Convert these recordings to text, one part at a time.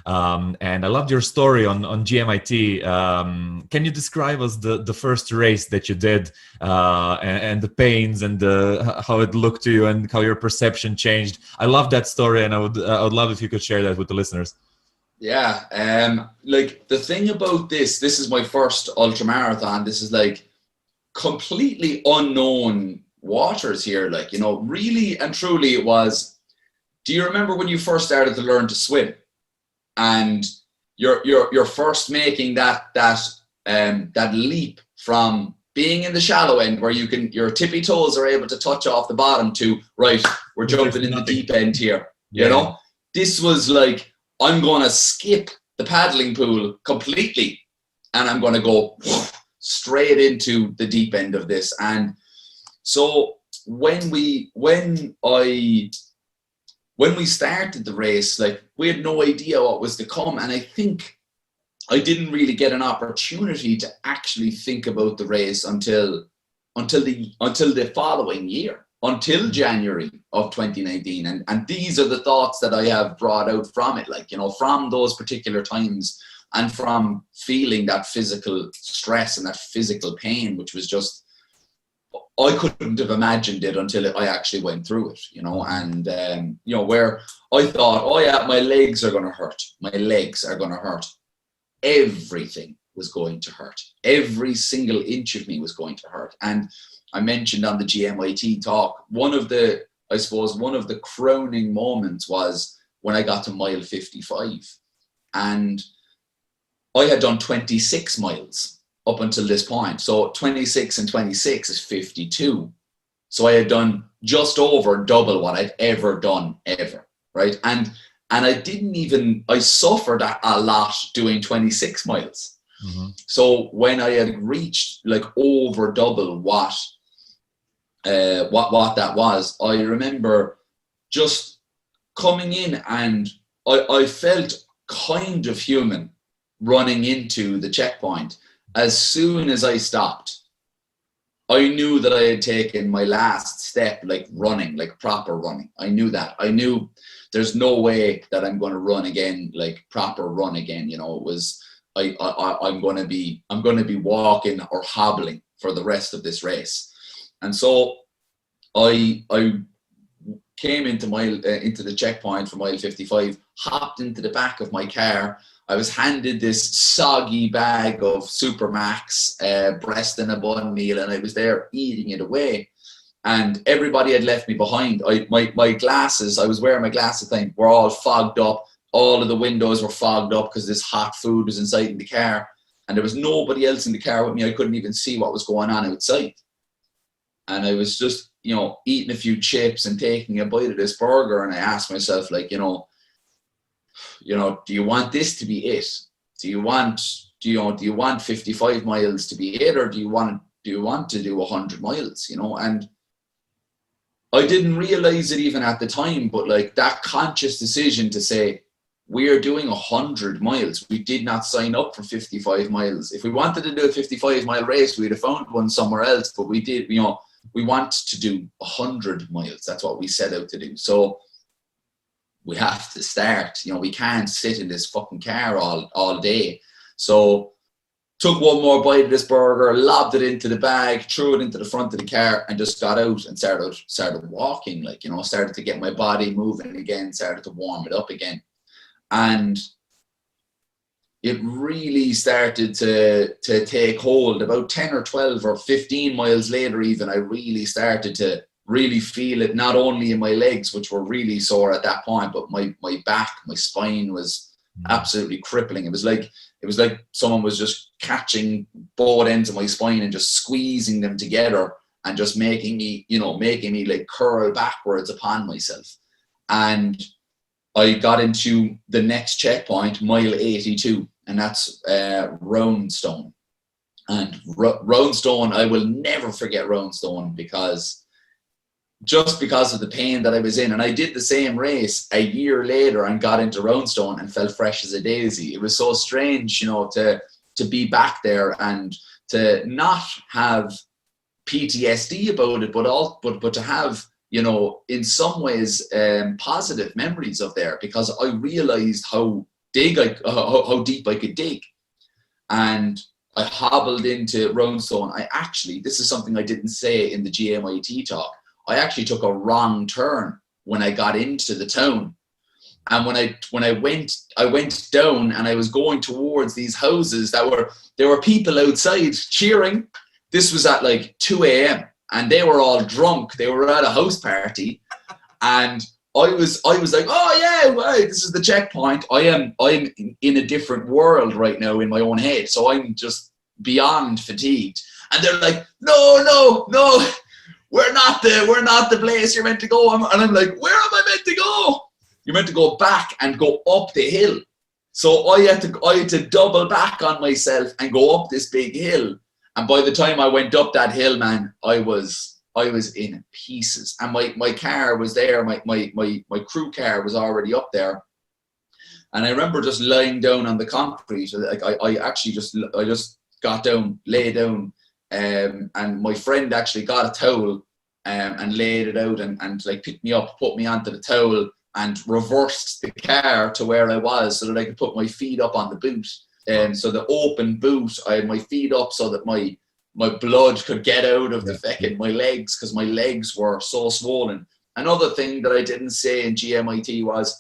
And I loved your story on GMIT. Can you describe us the first race that you did, and the pains and how it looked to you and how your perception changed? I love that story, and I would love if you could share that with the listeners. Yeah, like the thing about this is my first ultramarathon. This is like completely unknown waters here, like, you know, really and truly it was. Do you remember when you first started to learn to swim, and you're first making that leap from being in the shallow end where your tippy toes are able to touch off the bottom to, right, we're jumping in the deep end here. Yeah. You know, this was like, I'm going to skip the paddling pool completely and I'm going to go straight into the deep end of this. And so when we started the race, like, we had no idea what was to come. And I think I didn't really get an opportunity to actually think about the race until the following year, until January of 2019. And these are the thoughts that I have brought out from it, like, you know, from those particular times and from feeling that physical stress and that physical pain, which was just, I couldn't have imagined it until I actually went through it, you know. And, you know, where I thought, oh yeah, my legs are going to hurt. My legs are going to hurt. Everything was going to hurt. Every single inch of me was going to hurt. And I mentioned on the GMIT talk, one of the crowning moments was when I got to mile 55. And I had done 26 miles up until this point. So 26 and 26 is 52. So I had done just over double what I'd ever done ever, right? And I suffered a lot doing 26 miles. Mm-hmm. So when I had reached like over double what that was, I remember just coming in and I felt kind of human running into the checkpoint. As soon as I stopped, I knew that I had taken my last step, like running, like proper running. I knew that. I knew there's no way that I'm going to run again, like proper run again. You know, it was, I'm going to be walking or hobbling for the rest of this race. And so I came into the checkpoint for mile 55, hopped into the back of my car. I was handed this soggy bag of Supermax, breast and a bun meal, and I was there eating it away. And everybody had left me behind. My glasses, I was wearing my glasses thing, were all fogged up. All of the windows were fogged up because this hot food was inside in the car. And there was nobody else in the car with me. I couldn't even see what was going on outside. And I was just, you know, eating a few chips and taking a bite of this burger. And I asked myself, like, you know, do you want this to be it? Do you want 55 miles to be it, or do you want to do 100 miles? You know, and I didn't realize it even at the time, but like that conscious decision to say, we are doing 100 miles. We did not sign up for 55 miles. If we wanted to do a 55-mile race, we'd have found one somewhere else, but we did, you know, we want to do 100 miles. That's what we set out to do. So we have to start, you know, we can't sit in this fucking car all day. So took one more bite of this burger, lobbed it into the bag, threw it into the front of the car, and just got out and started walking, like, you know, started to get my body moving again, started to warm it up again. And it really started to take hold. About 10 or 12 or 15 miles later even, I really started to really feel it, not only in my legs, which were really sore at that point, but my back, my spine was absolutely crippling. It was like someone was just catching both ends of my spine and just squeezing them together and just making me like curl backwards upon myself. And I got into the next checkpoint, mile 82, and that's Roundstone. And Roundstone, I will never forget Roundstone because of the pain that I was in. And I did the same race a year later and got into Roundstone and felt fresh as a daisy. It was so strange, you know, to be back there and to not have PTSD about it, but to have, you know, in some ways positive memories of there, because I realized how dig, how deep I could dig. And I hobbled into Roanstone. This is something I didn't say in the GMIT talk. I actually took a wrong turn when I got into the town. And when I went down and I was going towards these houses there were people outside cheering. This was at like 2 a.m. and they were all drunk. They were at a house party. And I was like, oh yeah, well, this is the checkpoint. I'm in a different world right now in my own head. So I'm just beyond fatigued. And they're like, no, we're not the place you're meant to go. And I'm like, where am I meant to go? You're meant to go back and go up the hill. So I had to double back on myself and go up this big hill. And by the time I went up that hill, man, I was in pieces. And my car was there. My crew car was already up there. And I remember just lying down on the concrete. Like I just got down, lay down, and my friend actually got a towel and laid it out and like picked me up, put me onto the towel, and reversed the car to where I was so that I could put my feet up on the boot. So the open boot, I had my feet up so that my blood could get out of my legs, because my legs were so swollen. Another thing that I didn't say in GMIT was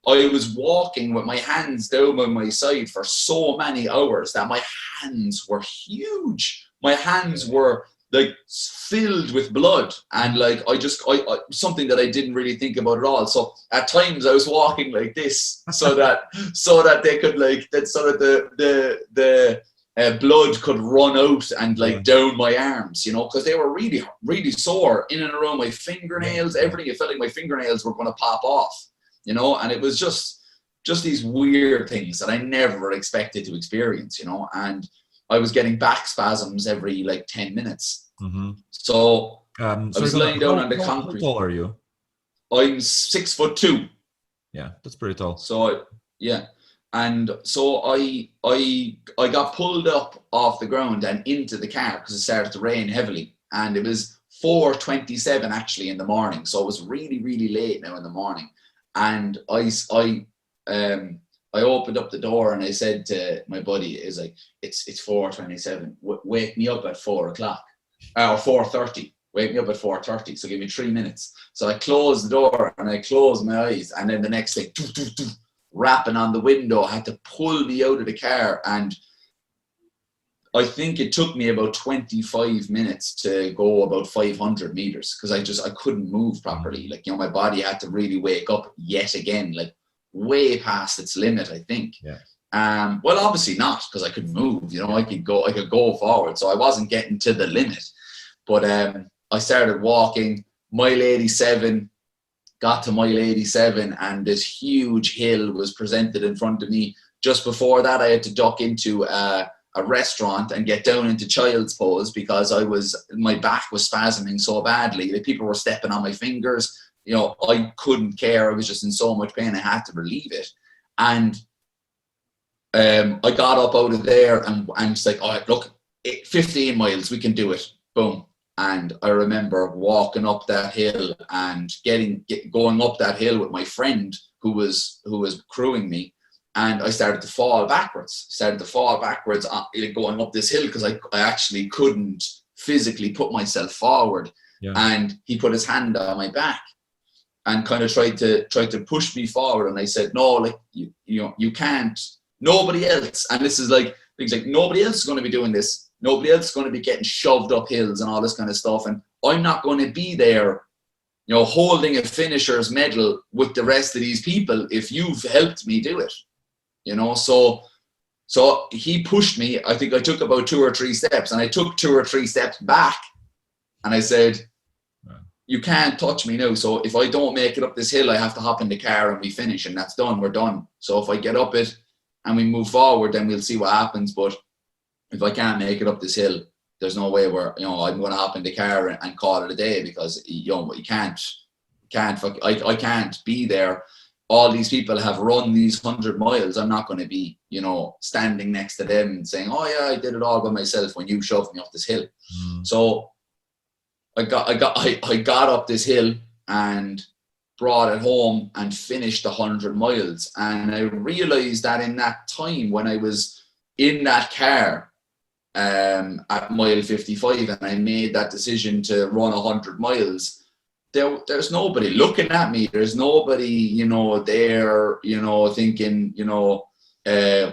I was walking with my hands down by my side for so many hours that my hands were huge. My hands were like filled with blood, and like I something that I didn't really think about at all. So at times I was walking like this so that they could so that the blood could run out and down my arms, because they were really, really sore in and around my fingernails, everything. It felt like my fingernails were going to pop off, and it was just these weird things that I never expected to experience, and I was getting back spasms every 10 minutes. Mm-hmm. So I was lying down on the concrete. How tall are you? I'm 6'2". Yeah, that's pretty tall. So yeah. And so I got pulled up off the ground and into the car because it started to rain heavily. And it was 4:27 actually in the morning. So it was really, really late now in the morning. And I opened up the door and I said to my buddy, it's 4:27. Wake me up at 4 o'clock. Or 4:30. Wake me up at 4:30. So give me 3 minutes. So I closed the door and I closed my eyes. And then the next thing, rapping on the window, had to pull me out of the car. And I think it took me about 25 minutes to go about 500 meters because I couldn't move properly. My body had to really wake up yet again, way past its limit, I think. Yeah. Well, obviously not, because I could move, I could go forward. So I wasn't getting to the limit. But I started walking. Mile 87, got to mile 87, and this huge hill was presented in front of me. Just before that, I had to duck into a restaurant and get down into child's pose because my back was spasming so badly. People were stepping on my fingers. I couldn't care. I was just in so much pain. I had to relieve it. And I got up out of there and it's like, all right, look, 15 miles, we can do it. Boom. And I remember walking up that hill and going up that hill with my friend who was crewing me. And I started to fall backwards, going up this hill because I actually couldn't physically put myself forward. Yeah. And he put his hand on my back and kind of tried to push me forward. And I said, no, you can't. Nobody else. And this is things like nobody else is going to be doing this. Nobody else is going to be getting shoved up hills and all this kind of stuff. And I'm not going to be there, holding a finisher's medal with the rest of these people if you've helped me do it. So he pushed me. I think I took about 2 or 3 steps, and I took 2 or 3 steps back. And I said, you can't touch me now. So if I don't make it up this hill, I have to hop in the car and we finish, and that's done. We're done. So if I get up it and we move forward, then we'll see what happens. But if I can't make it up this hill, there's no way where, I'm going to hop in the car and call it a day because, you can't, I can't be there. All these people have run these 100 miles. I'm not going to be, standing next to them and saying, oh yeah, I did it all by myself when you shoved me up this hill. So I got up this hill, brought it home and finished the 100 miles. And I realized that in that time when I was in that car at mile 55 and I made that decision to run 100 miles, there's nobody looking at me. There's nobody, you know, there, you know, thinking, you know,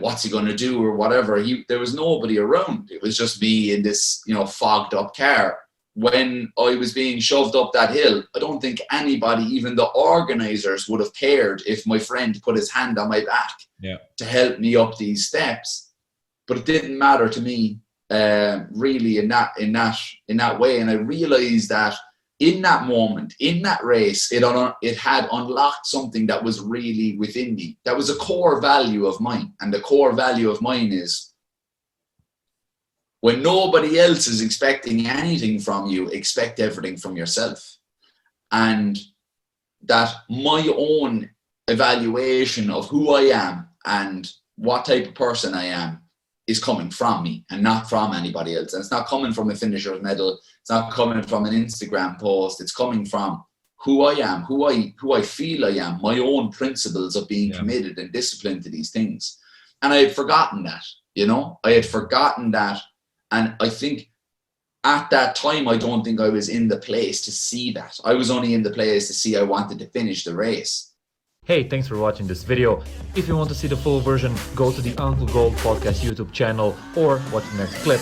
what's he going to do or whatever. There was nobody around. It was just me in this, you know, fogged up car. When I was being shoved up that hill, I don't think anybody, even the organizers, would have cared if my friend put his hand on my back to help me up these steps. But it didn't matter to me, really, in that way. And I realized that in that moment, in that race, it had unlocked something that was really within me. That was a core value of mine. And the core value of mine is, when nobody else is expecting anything from you, expect everything from yourself. And that my own evaluation of who I am and what type of person I am is coming from me and not from anybody else. And it's not coming from a finisher's medal. It's not coming from an Instagram post. It's coming from who I am, who I feel I am, my own principles of being committed and disciplined to these things. And I had forgotten that, you know, I had forgotten that. And I think at that time, I don't think I was in the place to see that. I was only in the place to see I wanted to finish the race. Hey, thanks for watching this video. If you want to see the full version, go to the Uncle Gold Podcast YouTube channel or watch the next clip.